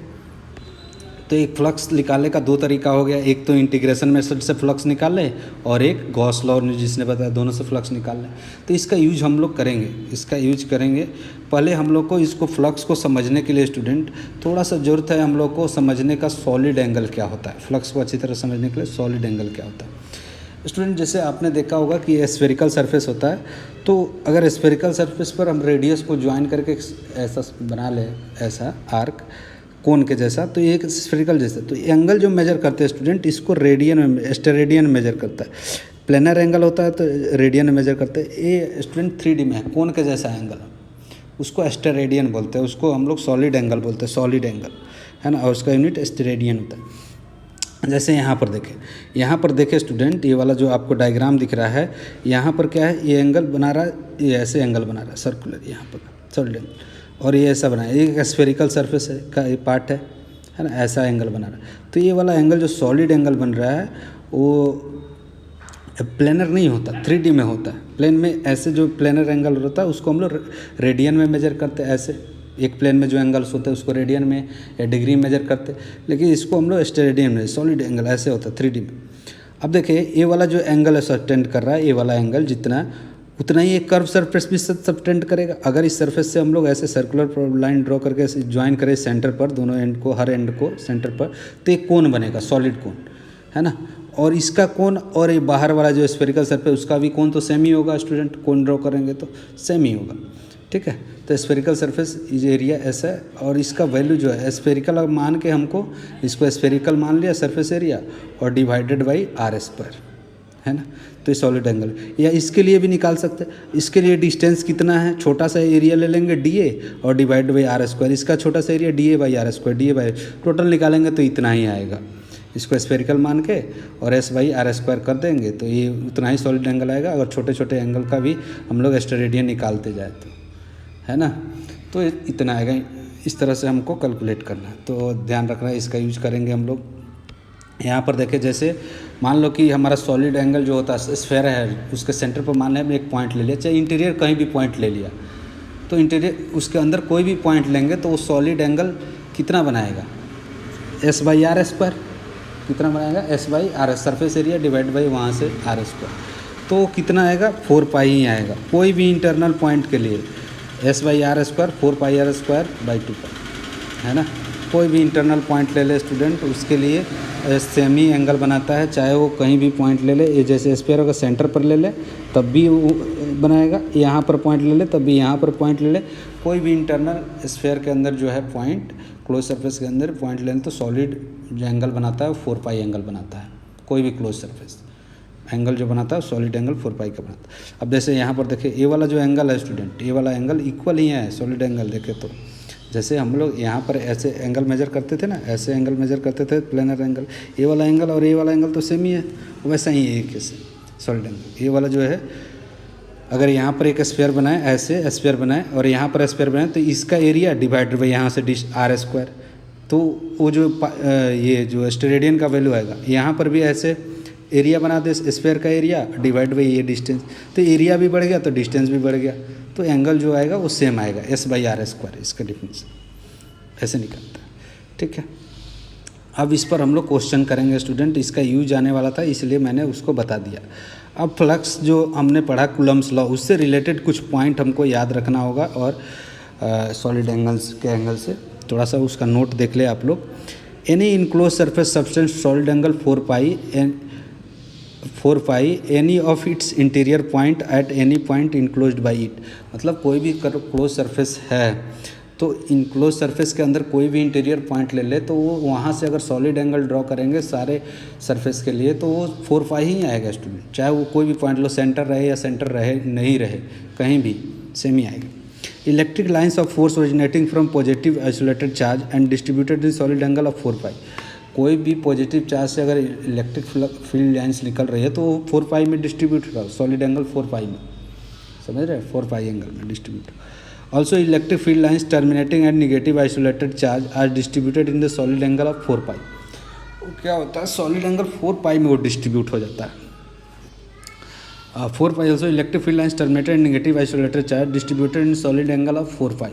तो एक फ्लक्स निकालने का दो तरीका हो गया, एक तो इंटीग्रेशन मेथड से फ्लक्स निकाल ले और एक गॉस लॉ जिसने बताया दोनों से फ्लक्स निकाल ले। तो इसका यूज हम लोग करेंगे, इसका यूज करेंगे। पहले हम लोग को इसको फ्लक्स को समझने के लिए स्टूडेंट थोड़ा सा ज़रूरत है हम लोग को समझने का सॉलिड एंगल क्या होता है। फ्लक्स को अच्छी तरह समझने के लिए सॉलिड एंगल क्या होता है स्टूडेंट। जैसे आपने देखा होगा कि स्फेरिकल सरफेस होता है, तो अगर स्फेरिकल सरफेस पर हम रेडियस को ज्वाइन करके ऐसा बना ले, ऐसा आर्क कोन के जैसा, तो ये एक स्फेरिकल जैसा, तो एंगल जो मेजर करते हैं स्टूडेंट इसको रेडियन में, स्टेरेडियन मेजर करता है। प्लेनर एंगल होता है तो रेडियन में मेजर करते हैं। ये स्टूडेंट 3D में है, कोन के जैसा एंगल, उसको स्टेरेडियन बोलते हैं, उसको हम लोग सॉलिड एंगल बोलते हैं, सॉलिड एंगल, है ना, और उसका यूनिट स्टेरेडियन होता है। जैसे यहाँ पर देखें स्टूडेंट, ये वाला जो आपको डायग्राम दिख रहा है, यहाँ पर क्या है, ये एंगल बना रहा है, ये ऐसे एंगल बना रहा है सर्कुलर, यहाँ पर सॉलिड एंगल, और ये ऐसा बना है, ये एक स्फेरिकल सरफेस है का ये पार्ट है ना, ऐसा एंगल बना रहा है। तो ये वाला एंगल जो सॉलिड एंगल बन रहा है वो प्लेनर नहीं होता, 3D में होता है। प्लेन में ऐसे जो प्लेनर एंगल होता है उसको हम लोग रेडियन में मेजर करते हैं, ऐसे एक प्लेन में जो एंगल्स होते हैं उसको रेडियन में या डिग्री में मेजर करते हैं, लेकिन इसको हम लोग स्टेरेडियन में, सॉलिड एंगल ऐसे होता है 3D में। अब देखिए ये वाला जो एंगल है सबटेंड कर रहा है, ये वाला एंगल जितना उतना ही एक कर्व सरफेस भी सबटेंड करेगा। अगर इस सरफेस से हम लोग ऐसे सर्कुलर लाइन ड्रॉ करके ज्वाइन करें सेंटर पर, दोनों एंड को, हर एंड को सेंटर पर, तो एक कोन बनेगा, सॉलिड कोन, है ना। और इसका कोन और ये बाहर वाला जो स्फेरिकल सरफेस उसका भी कोन तो सेम ही होगा स्टूडेंट, कोन ड्रॉ करेंगे तो सेम ही होगा, ठीक है। तो स्फेरिकल सरफेस एरिया ऐसा है, और इसका वैल्यू जो है स्फेरिकल मान के हमको इसको स्फेरिकल मान लिया सरफेस एरिया और डिवाइडेड बाई r², है ना। तो ये सॉलिड एंगल, या इसके लिए भी निकाल सकते हैं। इसके लिए डिस्टेंस कितना है, छोटा सा एरिया ले लेंगे dA और डिवाइड बाई r², इसका छोटा सा area dA by r², dA by total निकालेंगे तो इतना ही आएगा। इसको स्फेरिकल मान के और s बाई r² कर देंगे तो ये उतना ही सॉलिड एंगल आएगा। अगर छोटे छोटे एंगल का भी हम लोग स्टेरेडियन निकालते जाए तो, है ना, तो इतना आएगा। इस तरह से हमको कैलकुलेट करना है, तो ध्यान रखना है, इसका यूज करेंगे हम लोग। यहाँ पर देखें, जैसे मान लो कि हमारा सॉलिड एंगल जो होता है स्फेयर है, उसके सेंटर पर मान लें एक पॉइंट ले लिया, चाहे इंटीरियर कहीं भी पॉइंट ले लिया, तो इंटीरियर उसके अंदर कोई भी पॉइंट लेंगे तो वो सॉलिड एंगल कितना बनाएगा, एस बाई आर स्क्वायर कितना बनाएगा, S by R, surface area divide by वहाँ से आर स्क्वायर, तो कितना आएगा 4 पाई ही आएगा कोई भी इंटरनल पॉइंट के लिए। S by are square 4 pi R square by 2 pi, है ना। कोई भी इंटरनल पॉइंट ले ले स्टूडेंट, उसके लिए सेम ही एंगल बनाता है, चाहे वो कहीं भी पॉइंट ले ले। ये जैसे स्फीयर अगर सेंटर पर ले ले तब भी वो बनाएगा, यहाँ पर पॉइंट ले ले तब भी यहाँ पर पॉइंट ले ले। कोई भी इंटरनल स्फीयर के अंदर जो है पॉइंट, क्लोज सरफेस के अंदर पॉइंट लेने तो सॉलिड जो एंगल बनाता है वो 4 पाई एंगल बनाता है। कोई भी क्लोज सरफेस एंगल जो बनाता है सॉलिड एंगल 4 पाई का बनाता है। अब जैसे यहाँ पर देखिए ये वाला जो एंगल है स्टूडेंट, ये वाला एंगल इक्वल ही है सॉलिड एंगल। देखे तो जैसे हम लोग यहाँ पर ऐसे एंगल मेजर करते थे ना, ऐसे एंगल मेजर करते थे प्लेनर एंगल, ये वाला एंगल और ये वाला एंगल तो सेम ही है, वैसा ही है एक से सॉलिड एंगल। ये वाला जो है अगर यहाँ पर एक स्फीयर बनाए, ऐसे स्फीयर बनाए और यहाँ पर स्फीयर बनाए तो इसका एरिया डिवाइड बाई यहाँ से आर स्क्वायर, तो वो जो ये जो स्टेरेडियन का वैल्यू आएगा, यहाँ पर भी ऐसे एरिया बना दे स्फीयर का एरिया डिवाइड बाई ये डिस्टेंस, तो एरिया भी बढ़ गया तो डिस्टेंस भी बढ़ गया, तो एंगल जो आएगा वो सेम आएगा, एस बाई आर स्क्वायर इसका डिफरेंस ऐसे निकलता है। ठीक है, अब इस पर हम लोग क्वेश्चन करेंगे स्टूडेंट, इसका यूज आने वाला था इसलिए मैंने उसको बता दिया। अब फ्लक्स जो हमने पढ़ा कूलम्स लॉ, उससे रिलेटेड कुछ पॉइंट हमको याद रखना होगा और सॉलिड एंगल्स के एंगल से थोड़ा सा उसका नोट देख ले आप लोग। Any enclose surface substance solid angle 4 pi any of its interior point at any point enclosed by it, मतलब कोई भी क्लोज सरफेस है तो इनक्लोज सरफेस के अंदर कोई भी इंटीरियर पॉइंट ले ले तो वो वहाँ से अगर सॉलिड एंगल ड्रॉ करेंगे सारे सरफेस के लिए तो वो 4 पाई ही आएगा स्टूडेंट, चाहे वो कोई भी पॉइंट लो, सेंटर रहे या सेंटर रहे नहीं रहे, कहीं भी सेम ही आएगा। Electric lines of force originating from positive isolated charge and distributed in solid angle of 4 पाई, कोई भी पॉजिटिव चार्ज से अगर इलेक्ट्रिक फील्ड लाइन्स निकल रही है तो वो 4 पाई में डिस्ट्रीब्यूट होगा, सॉलिड एंगल 4 पाई में, समझ रहे, 4 पाई एंगल में distribute. Also electric field lines terminating at negative isolated charge are distributed in the solid angle of 4 pi. वो क्या होता है, सॉलिड एंगल 4 पाई में वो डिस्ट्रीब्यूट हो जाता है। 4 pi also electric field lines terminated at negative isolated charge distributed in solid angle of 4 pi.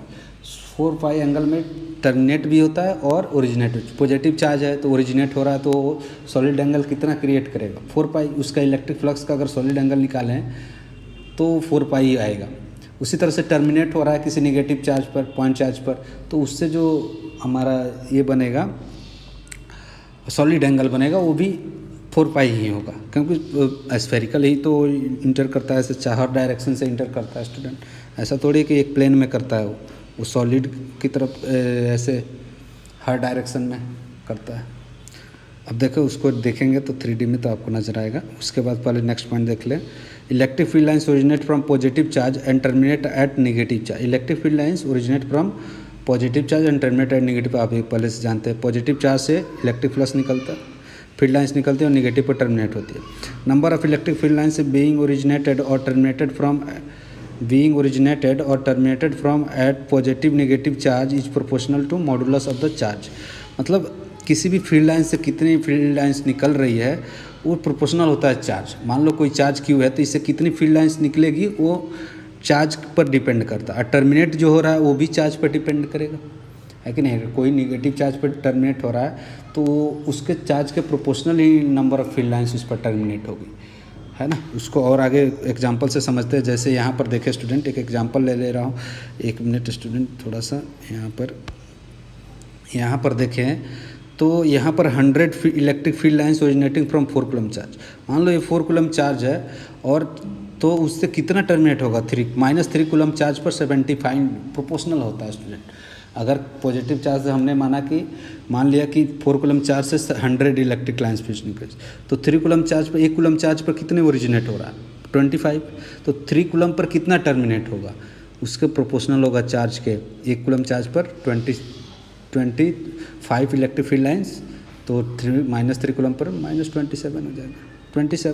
4 pi angle में टर्मिनेट भी होता है और ओरिजिनेट भी। पॉजिटिव चार्ज है तो ओरिजिनेट हो रहा है तो सॉलिड एंगल कितना क्रिएट करेगा, 4 पाई। उसका इलेक्ट्रिक फ्लक्स का अगर सॉलिड एंगल निकालें तो 4 पाई आएगा। उसी तरह से टर्मिनेट हो रहा है किसी निगेटिव चार्ज पर, पॉइंट चार्ज पर, तो उससे जो हमारा ये बनेगा सॉलिड एंगल बनेगा वो भी 4 पाई ही होगा, क्योंकि स्फेरिकल ही तो इंटर करता है, ऐसे हर डायरेक्शन से इंटर करता है स्टूडेंट, ऐसा थोड़ी कि एक प्लेन में करता है वो सॉलिड की तरफ ऐसे हर डायरेक्शन में करता है। अब देखो उसको देखेंगे तो 3D में तो आपको नजर आएगा। उसके बाद पहले नेक्स्ट पॉइंट देख लें। Electric field lines originate from positive charge and terminate at negative charge. Electric field lines originate from positive charge and terminate at negative. आप पहले से जानते हैं पॉजिटिव चार्ज से इलेक्ट्रिक फ्लक्स निकलता है, फील्ड लाइन्स निकलती है और नेगेटिव पर टर्मिनेट होती है। Number of electric field lines being originated और terminated from at positive negative charge is proportional to modulus of the charge. मतलब किसी भी फील्ड लाइन से कितनी फील्ड लाइन्स निकल रही है वो प्रोपोर्शनल होता है चार्ज। मान लो कोई चार्ज क्यू है तो इससे कितनी फील्ड लाइन्स निकलेगी वो चार्ज पर डिपेंड करता है। और टर्मिनेट जो हो रहा है वो भी चार्ज पर डिपेंड करेगा, है कि नहीं। कोई निगेटिव चार्ज पर टर्मिनेट हो रहा है तो उसके चार्ज के proportional he number of field lines उस पर टर्मिनेट होगी, है ना। उसको और आगे एग्जांपल से समझते हैं। जैसे यहाँ पर देखें स्टूडेंट, एक एग्जांपल ले रहा हूँ, 1 मिनट स्टूडेंट, थोड़ा सा यहाँ पर देखें तो यहाँ पर 100 electric field lines originating from 4 coulomb charge. मान लो ये 4 कूलम चार्ज है और तो उससे कितना टर्मिनेट होगा, -3 कूलम चार्ज पर 75 प्रोपोर्शनल होता है स्टूडेंट। अगर पॉजिटिव चार्ज से हमने मान लिया कि 4 कूलम चार्ज से 100 इलेक्ट्रिक लाइन्स फील्ड निकले तो 3 कूलम चार्ज पर 1 कूलम चार्ज पर कितने ओरिजिनेट हो रहा है, 25। तो 3 कूलम पर कितना टर्मिनेट होगा, उसके प्रोपोर्शनल होगा चार्ज के। 1 कूलम चार्ज पर 25 इलेक्ट्रिक फील्ड लाइन्स, तो -3 कूलम पर -27 हो जाएगा। 25 ×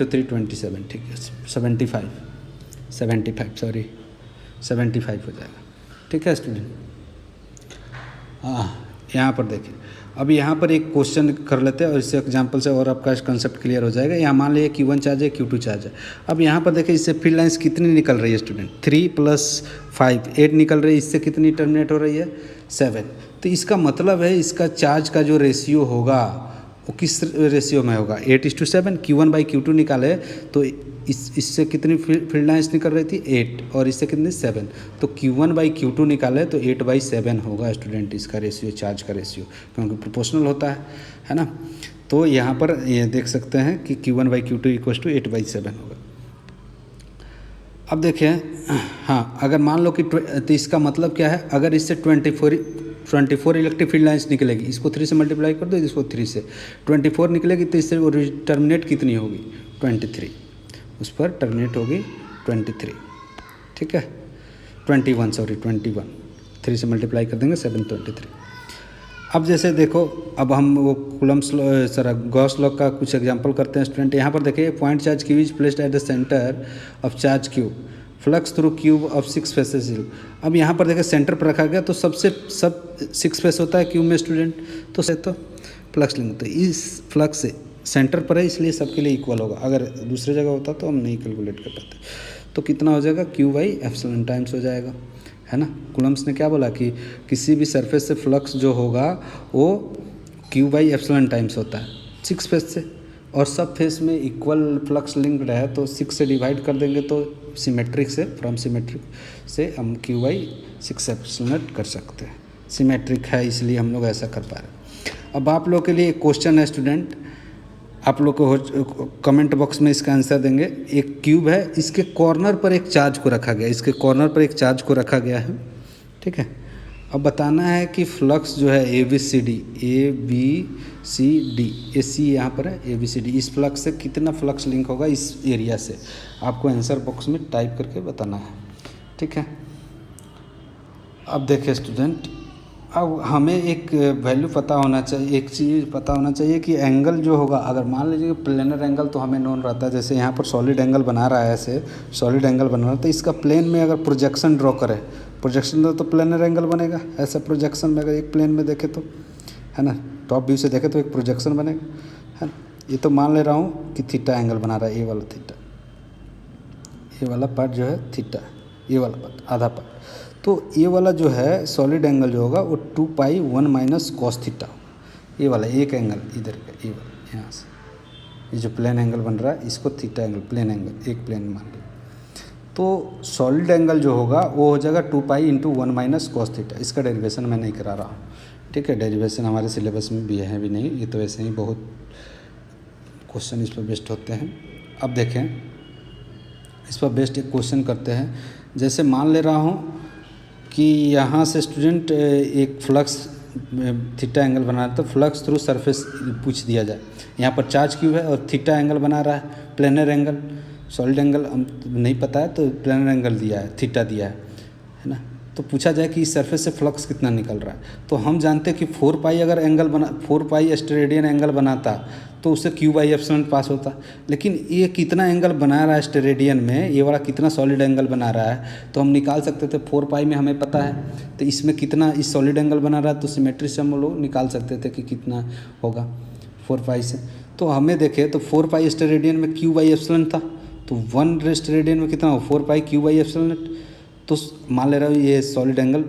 3 27, ठीक है, 75 हो जाएगा। ठीक है स्टूडेंट। यहाँ पर देखिए, अब यहाँ पर एक क्वेश्चन कर लेते हैं और इससे एग्जांपल से और आपका कंसेप्ट क्लियर हो जाएगा। यहाँ मान लीजिए Q1 चार्ज है, Q2 चार्ज है। अब यहाँ पर देखिए इससे फील्ड लाइंस कितनी निकल रही है स्टूडेंट, 3 + 5 8 निकल रही है। इससे कितनी टर्मिनेट हो रही है, 7। तो इसका मतलब है इसका चार्ज का जो रेशियो होगा वो किस रेशियो में होगा, 8:7। Q1/Q2 निकाले तो इससे कितनी फील्ड लाइंस निकल रही थी, 8, और इससे कितनी, 7। तो Q1/Q2 निकाले तो 8/7 होगा स्टूडेंट इसका रेशियो, चार्ज का रेशियो, क्योंकि प्रोपोर्शनल होता है ना। तो यहाँ पर ये देख सकते हैं कि Q1/Q2 = 8/7 होगा। अब देखिए, हाँ, अगर मान लो कि तो इसका मतलब क्या है, अगर इससे 24 इलेक्ट्रिक फील्ड लाइंस निकलेगी, इसको 3 से मल्टीप्लाई कर दो, इसको 3 से 24 निकलेगी, तो इससे टर्मिनेट कितनी होगी, 23, उस पर टर्मिनेट होगी 23, ठीक है, 21, 3 से मल्टीप्लाई कर देंगे 723। अब जैसे देखो, अब हम वो कूलम्ब्स गॉस लॉ का कुछ एग्जांपल करते हैं स्टूडेंट। यहाँ पर देखिए, point charge Q is placed at the centre of charge Q, flux through cube of 6 faces. अब यहाँ पर देखिए सेंटर पर रखा गया, तो सब 6 फेस होता है क्यूब में स्टूडेंट, तो फ्लक्स लिंक, तो इस फ्लक्स से सेंटर पर है, इसलिए सबके लिए इक्वल होगा। अगर दूसरी जगह होता तो हम नहीं कैलकुलेट कर पाते। तो कितना हो जाएगा, Q/ε टाइम्स हो जाएगा, है ना। कूलम्ब्स ने क्या बोला कि किसी भी सरफेस से फ्लक्स जो होगा वो Q/ε टाइम्स होता है 6 फेस से, और सब फेस में इक्वल फ्लक्स लिंक्ड है, तो 6 से डिवाइड कर देंगे तो सिमेट्रिक से, फ्रॉम सिमेट्रिक से हम Q/6ε कर सकते हैं। सिमेट्रिक है इसलिए हम लोग ऐसा कर पा रहे हैं। अब आप लोग के लिए एक क्वेश्चन है स्टूडेंट, आप लोग को कमेंट बॉक्स में इसका आंसर देंगे। एक क्यूब है, इसके कॉर्नर पर एक चार्ज को रखा गया, इसके कॉर्नर पर एक चार्ज को रखा गया है, ठीक है। अब बताना है कि फ्लक्स जो है ABCD, AC यहाँ पर है, ABCD, इस फ्लक्स से कितना फ्लक्स लिंक होगा इस एरिया से, आपको आंसर बॉक्स में टाइप करके बताना है, ठीक है। अब देखिए स्टूडेंट, अब हमें एक वैल्यू पता होना चाहिए, एक चीज़ पता होना चाहिए कि एंगल जो होगा, अगर मान लीजिए प्लेनर एंगल तो हमें नोन रहता है, जैसे यहाँ पर सॉलिड एंगल बना रहा है, ऐसे सॉलिड एंगल बना रहा है, तो इसका प्लेन में अगर प्रोजेक्शन ड्रॉ करें, प्रोजेक्शन दो तो प्लेनर एंगल बनेगा। ऐसा प्रोजेक्शन में अगर एक प्लेन में देखे तो, है ना, टॉप व्यू से देखे तो एक प्रोजेक्शन बनेगा, है ना। ये तो मान ले रहा हूँ कि थीटा एंगल बना रहा है, ये वाला थीटा, ये वाला पार्ट जो है थीटा, ये वाला पार्ट आधा पार्ट, तो ये वाला जो है सॉलिड एंगल जो होगा वो 2π1 - cos थीटा, ये वाला एक एंगल इधर का, ये वाला यहाँ से, ये जो प्लेन एंगल बन रहा है इसको थीटा एंगल, प्लेन एंगल, एक प्लेन मान लीजिए। तो सॉलिड एंगल जो होगा वो हो जाएगा 2π × 1 - cos थीटा। इसका डेरिवेशन मैं नहीं करा रहा हूँ, ठीक है, डेरिवेशन हमारे सिलेबस में भी है भी नहीं, ये तो वैसे ही बहुत क्वेश्चन इस पर बेस्ड होते हैं। अब देखें, इस पर बेस्ड एक क्वेश्चन करते हैं। जैसे मान ले रहा हूँ कि यहाँ से स्टूडेंट एक फ्लक्स थीटा एंगल बना रहा है, तो फ्लक्स थ्रू सरफेस पूछ दिया जाए। यहाँ पर चार्ज क्यों है और थीटा एंगल बना रहा है, प्लेनर एंगल, सॉलिड एंगल हम नहीं पता है, तो प्लेनर एंगल दिया है, थीटा दिया है ना। तो पूछा जाए कि इस सरफेस से फ्लक्स कितना निकल रहा है, तो हम जानते हैं कि 4π अगर एंगल बना, 4π स्टेरेडियन एंगल बनाता तो उससे Q/ε पास होता। लेकिन ये कितना एंगल बना रहा है स्टेरेडियन में, ये वाला कितना सॉलिड एंगल बना रहा है, तो हम निकाल सकते थे। 4π में हमें पता है, तो इसमें कितना इस सॉलिड एंगल बना रहा है, तो सिमेट्री से हम लोग निकाल सकते थे कि कितना होगा 4π से। तो हमें देखे तो 4π स्टेरेडियन में Q/ε था, तो 1 स्टेरेडियन में कितना हो, 4π Q/ε। तो मान ले रहा हूँ ये सॉलिड एंगल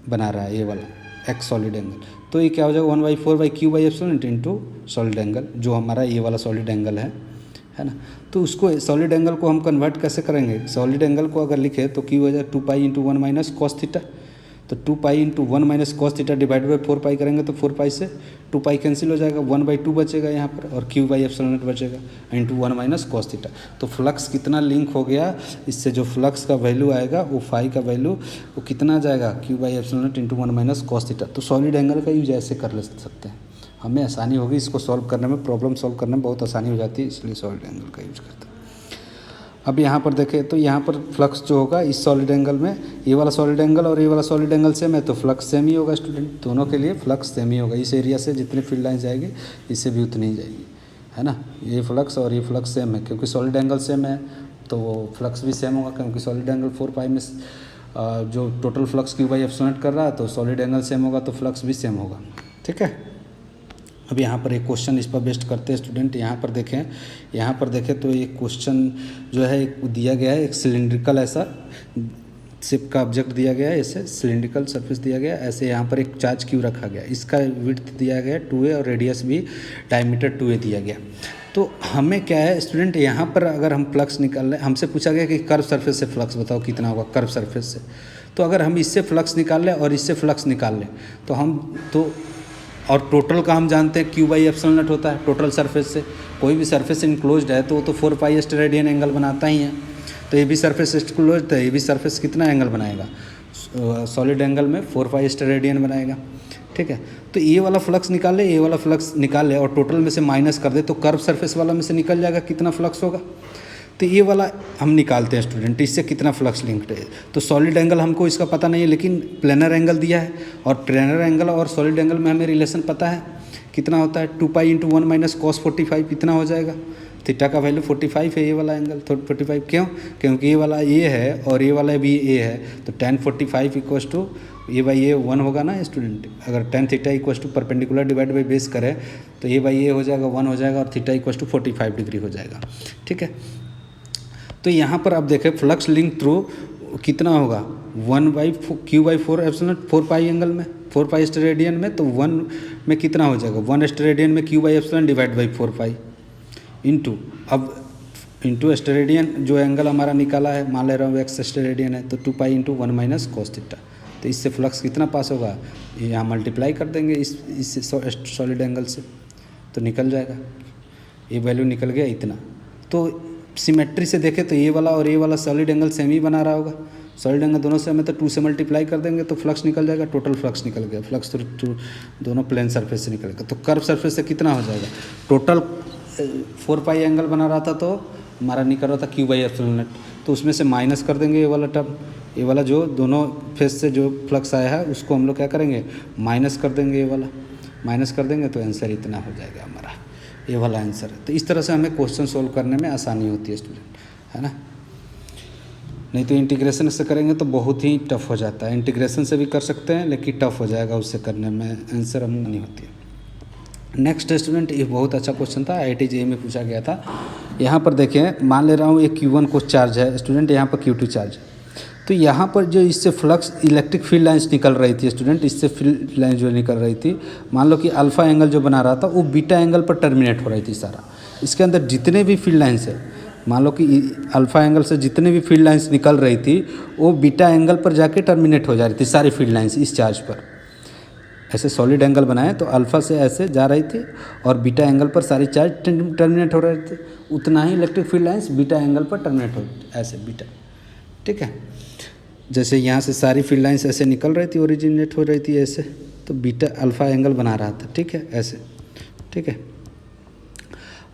बना रहा है, ये वाला एक्स सॉलिड एंगल, तो ये क्या हो जाएगा 1/4 Q/ε इंटू सॉलिड एंगल, जो हमारा ये वाला सॉलिड एंगल है ना। तो उसको सॉलिड एंगल को हम कन्वर्ट कैसे करेंगे, सॉलिड एंगल को अगर लिखे तो Q हो जाए 2π × 1 - cos थीटा, तो 2π × 1 - cos थीटा डिवाइड बाई 4π करेंगे तो 4π से 2π कैंसिल हो जाएगा, 1/2 बचेगा यहाँ पर, और Q/ε बचेगा इंटू 1 - cos थीटा। तो फ्लक्स कितना लिंक हो गया, इससे जो फ्लक्स का वैल्यू आएगा वो फाई का वैल्यू वो कितना आ जाएगा, Q/ε इंटू 1 - cos थीटा। तो सॉलिड एंगल का यूज ऐसे कर ले सकते हैं, हमें आसानी होगी इसको सॉल्व करने में, प्रॉब्लम सॉल्व करने में बहुत आसानी हो जाती है, इसलिए सॉलिड एंगल का यूज करते हैं। अब यहाँ पर देखें तो यहाँ पर फ्लक्स जो होगा इस सॉलिड एंगल में, ये वाला सॉलिड एंगल और ये वाला सॉलिड एंगल सेम है, तो फ्लक्स सेम ही होगा स्टूडेंट, दोनों के लिए फ्लक्स सेम ही होगा। इस एरिया से जितनी फील्ड लाइन जाएगी इससे भी उतनी ही जाएगी, है ना। ये फ्लक्स और ये फ्लक्स सेम है, क्योंकि सॉलिड एंगल सेम है तो वो फ्लक्स भी सेम होगा, क्योंकि सॉलिड एंगल 4π में जो total flux Q by epsilon not कर रहा है, तो सॉलिड एंगल सेम होगा तो फ्लक्स भी सेम होगा। ठीक है, अब यहाँ पर एक क्वेश्चन इस पर बेस्ड करते हैं स्टूडेंट। यहाँ पर देखें तो एक क्वेश्चन जो है एक दिया गया है, एक सिलिंड्रिकल ऐसा शेप का ऑब्जेक्ट दिया गया है, ऐसे सिलिंड्रिकल सरफेस दिया गया है, ऐसे यहाँ पर एक चार्ज क्यू रखा गया, इसका विड्थ दिया गया है 2a और रेडियस भी डायमीटर 2a दिया गया। तो हमें क्या है स्टूडेंट, यहाँ पर अगर हम फ्लक्स निकाल लें, हमसे पूछा गया कि कर्व सरफेस से फ्लक्स बताओ कितना होगा कर्व सरफेस से। तो अगर हम इससे फ्लक्स निकाल लें और इससे फ्लक्स निकाल लें तो और टोटल का हम जानते हैं क्यू बाई एप्सिलॉन नॉट होता है टोटल सरफेस से। कोई भी सरफेस इनक्लोज्ड है तो वो तो 4 पाई स्टेरेडियन एंगल बनाता ही है। तो ये भी सरफेस क्लोज्ड है, ये भी सरफेस कितना एंगल बनाएगा, सॉलिड एंगल में 4 पाई स्टेरेडियन बनाएगा। ठीक है, तो ये वाला फ्लक्स निकाल ले, ये वाला फ्लक्स निकाल ले और टोटल में से माइनस कर दे तो कर्व सरफेस वाला में से निकल जाएगा कितना फ्लक्स होगा। तो ये वाला हम निकालते हैं स्टूडेंट, इससे कितना फ्लक्स लिंक्ड है। तो सॉलिड एंगल हमको इसका पता नहीं है, लेकिन प्लेनर एंगल दिया है और प्लेनर एंगल और सॉलिड एंगल में हमें रिलेशन पता है कितना होता है, 2 पाई इंटू 1 माइनस कॉस 45 इतना हो जाएगा। थीटा का वैल्यू 45 है, ये वाला एंगल 45 क्यों, क्योंकि ये वाला ए है और ये वाला भी ए है। तो tan 45 equals to a by a 1 होगा ना स्टूडेंट। अगर tan theta equals to perpendicular divide by base करें तो ए बाई ए हो जाएगा 1 हो जाएगा और थीटा इक्वस टू 45 डिग्री हो जाएगा। ठीक है, तो यहाँ पर आप देखें फ्लक्स लिंक थ्रू कितना होगा 1/q/4 एप्सिलॉन 4 पाई एंगल में 4 पाई स्टेरेडियन में, तो 1 में कितना हो जाएगा 1 स्टेरेडियन में q by epsilon divide by 4 pi into steradian जो एंगल हमारा निकाला है, मान ले रहा हूँ x स्टेरेडियन है तो 2 pi into 1 minus cos theta. तो इससे फ्लक्स कितना पास होगा, यहाँ मल्टीप्लाई कर देंगे इससे सॉलिड एंगल से तो निकल जाएगा, ये वैल्यू निकल गया इतना। तो सिमेट्री से देखें तो ये वाला और ये वाला सॉलिड एंगल सेम ही बना रहा होगा। सॉलिड एंगल दोनों से हमें तो 2 से मल्टीप्लाई कर देंगे तो फ्लक्स निकल जाएगा, टोटल फ्लक्स निकल गया। फ्लक्स तो दोनों प्लेन सरफेस से निकलेगा। तो कर्व सरफेस से कितना हो जाएगा, टोटल 4 पाई एंगल बना रहा था तो हमारा निकल रहा था क्यू बाई एप्सिलॉन नॉट, तो उसमें से माइनस कर देंगे ये वाला टर्म, ये वाला जो दोनों फेस से जो फ्लक्स आया है उसको हम लोग क्या करेंगे माइनस कर देंगे, ये वाला माइनस कर देंगे तो आंसर इतना हो जाएगा हमारा, ये वाला आंसर है। तो इस तरह से हमें क्वेश्चन सोल्व करने में आसानी होती है स्टूडेंट, है ना। नहीं तो इंटीग्रेशन से करेंगे तो बहुत ही टफ हो जाता है। इंटीग्रेशन से भी कर सकते हैं लेकिन टफ हो जाएगा उससे करने में, आंसर हम नहीं होती है। नेक्स्ट स्टूडेंट, ये बहुत अच्छा क्वेश्चन था, IIT JEE में पूछा गया था। यहाँ पर देखें, मान ले रहा हूँ एक Q1 को चार्ज है स्टूडेंट, यहाँ पर Q2 चार्ज है। तो यहाँ पर जो इससे फ्लक्स इलेक्ट्रिक फील्ड लाइंस निकल रही थी स्टूडेंट, इससे फील्ड लाइन जो निकल रही थी, मान लो कि अल्फ़ा एंगल जो बना रहा था वो बीटा एंगल पर टर्मिनेट हो रही थी सारा। इसके अंदर जितने भी फील्ड लाइंस है, मान लो कि अल्फ़ा एंगल से जितने भी फील्ड लाइंस निकल रही थी वो बीटा एंगल पर जाके टर्मिनेट हो जा रही थी सारी फील्ड लाइंस इस चार्ज पर। ऐसे सॉलिड एंगल बनाए तो अल्फ़ा से ऐसे जा रही थी और बीटा एंगल पर सारी चार्ज टर्मिनेट हो रहे थे, उतना ही electric field lines beta angle पर टर्मिनेट हो ऐसे बीटा। ठीक है, जैसे यहाँ से सारी फील्ड लाइंस ऐसे निकल रही थी, ओरिजिनेट हो रही थी ऐसे, तो बीटा अल्फ़ा एंगल बना रहा था। ठीक है, ऐसे। ठीक है,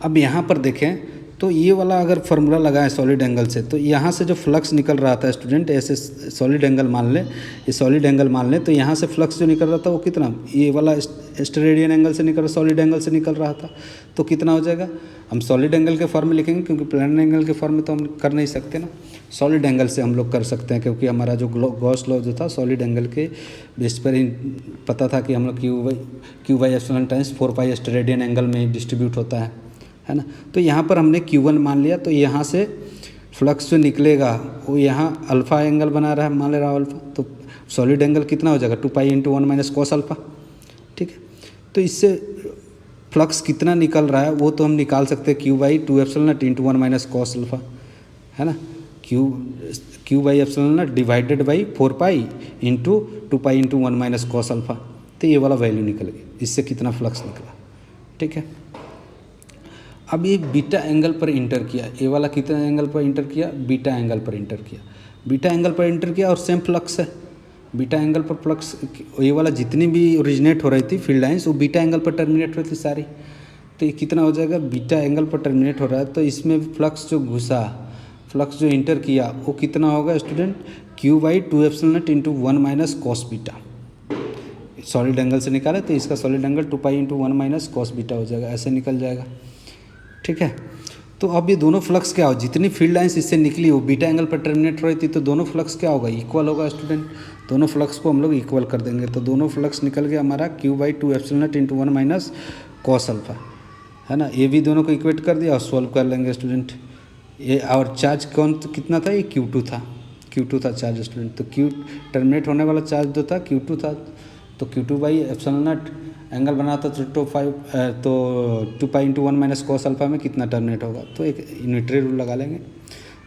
अब यहाँ पर देखें तो ये वाला अगर फार्मूला लगाएं सॉलिड एंगल से, तो यहाँ से जो फ्लक्स निकल रहा था स्टूडेंट, ऐसे सॉलिड एंगल मान लें, ये सॉलिड एंगल मान लें, तो यहाँ से फ्लक्स जो निकल रहा था वो कितना, ये वाला स्टेरेडियन एंगल से निकल रहा, सॉलिड एंगल से निकल रहा था, तो कितना हो जाएगा। हम सॉलिड एंगल के फॉर्म में लिखेंगे क्योंकि प्लेनर एंगल के फॉर्म में तो हम कर नहीं सकते ना, सॉलिड एंगल से हम लोग कर सकते हैं क्योंकि हमारा जो गॉस लॉ जो था सॉलिड एंगल के बेस पर ही पता था कि हम लोग Q by epsilon times 4 pi steradian angle में डिस्ट्रीब्यूट होता है ना। तो यहाँ पर हमने Q1 मान लिया, तो यहाँ से फ्लक्स जो निकलेगा वो यहाँ अल्फ़ा एंगल बना रहा है, मान ले रहा अल्फ़ा, तो सॉलिड एंगल कितना हो जाएगा 2 pi into 1 minus cos alpha. ठीक है, तो इससे फ्लक्स कितना निकल रहा है वो तो हम निकाल सकते हैं Q/2 epsilon not into 1 minus cos alpha, है ना। Q/2 epsilon not divided by 4 pi into 2 pi into 1 minus cos alpha, तो ये वाला वैल्यू निकल गई, इससे कितना फ्लक्स निकला। ठीक है, अब ये बीटा एंगल पर इंटर किया, ये वाला कितना एंगल पर इंटर किया, बीटा एंगल पर इंटर किया, बीटा एंगल पर इंटर किया और सेम फ्लक्स है बीटा एंगल पर फ्लक्स, ये वाला जितनी भी ओरिजिनेट हो रही थी फील्ड लाइंस वो बीटा एंगल पर टर्मिनेट हो रही थी सारी। तो ये कितना हो जाएगा, बीटा एंगल पर टर्मिनेट हो रहा है तो इसमें फ्लक्स जो घुसा, फ्लक्स जो इंटर किया वो कितना होगा student, Q/2 epsilon not into 1 minus cos beta. Solid angle से निकाले तो इसका solid angle 2 pi into 1 minus cos beta हो जाएगा, ऐसे निकल जाएगा। ठीक है, तो अब ये दोनों फ्लक्स क्या हो, जितनी फील्ड लाइंस इससे निकली वो बीटा एंगल पर टर्मिनेट रही थी, तो दोनों फ्लक्स क्या होगा, इक्वल होगा स्टूडेंट। दोनों फ्लक्स को हम लोग इक्वल कर देंगे, तो दोनों फ्लक्स निकल गया हमारा Q/2 epsilon not into 1 minus cos alpha, है ना। ये भी दोनों को इक्वेट कर दिया और सॉल्व कर लेंगे स्टूडेंट। ये और चार्ज कौन कितना था, ये Q2 था, Q2 था चार्ज स्टूडेंट। तो Q टर्मिनेट होने वाला चार्ज जो था Q2 था, तो Q2/एप्सिलॉन नॉट एंगल बना था तो 2 इंटू 1 माइनस कॉस अल्फा में कितना टर्मिनेट होगा, तो एक यूनिटरी रूल लगा लेंगे।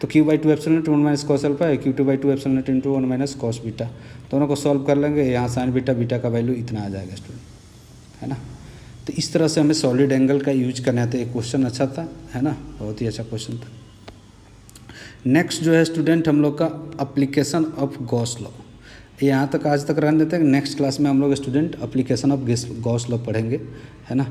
तो Q/2 epsilon not 1 minus cos alpha है, Q2/2 epsilon not into 1 minus cos beta, दोनों को सॉल्व कर लेंगे। यहाँ साइन बीटा का वैल्यू इतना आ जाएगा स्टूडेंट, है ना। तो इस तरह से हमें सॉलिड एंगल का यूज करना था। एक क्वेश्चन अच्छा था, है ना, बहुत ही अच्छा क्वेश्चन था। नेक्स्ट जो है स्टूडेंट हम लोग का एप्लीकेशन ऑफ गॉस लॉ, यहाँ तक आज तक रहने देते हैं। नेक्स्ट क्लास में हम लोग student application of Gauss law पढ़ेंगे, है ना।